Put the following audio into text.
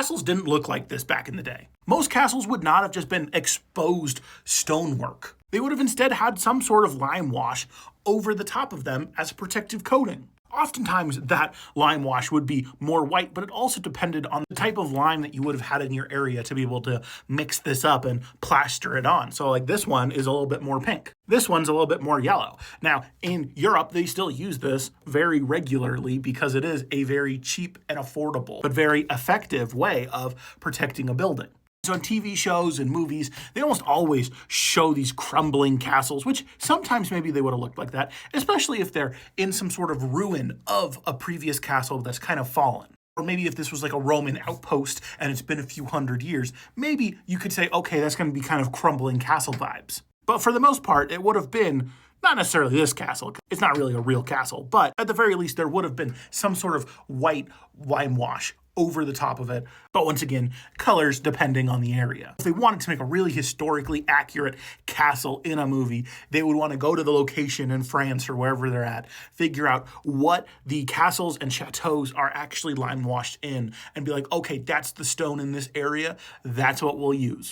Castles didn't look like this back in the day. Most castles would not have just been exposed stonework. They would have instead had some sort of lime wash over the top of them as a protective coating. Oftentimes that lime wash would be more white, but it also depended on the type of lime that you would have had in your area to be able to mix this up and plaster it on. So like this one is a little bit more pink. This one's a little bit more yellow. Now in Europe, they still use this very regularly because it is a very cheap and affordable, but very effective way of protecting a building. So in TV shows and movies, they almost always show these crumbling castles, which sometimes maybe they would have looked like that, especially if they're in some sort of ruin of a previous castle that's kind of fallen. Or maybe if this was like a Roman outpost and it's been a few hundred years, maybe you could say, okay, that's going to be kind of crumbling castle vibes. But for the most part, it would have been not necessarily this castle. It's not really a real castle, but at the very least, there would have been some sort of white lime wash over the top of it. But once again, colors depending on the area. If they wanted to make a really historically accurate castle in a movie, they would want to go to the location in France or wherever they're at, figure out what the castles and chateaus are actually lime washed in, and be like, okay, that's the stone in this area. That's what we'll use.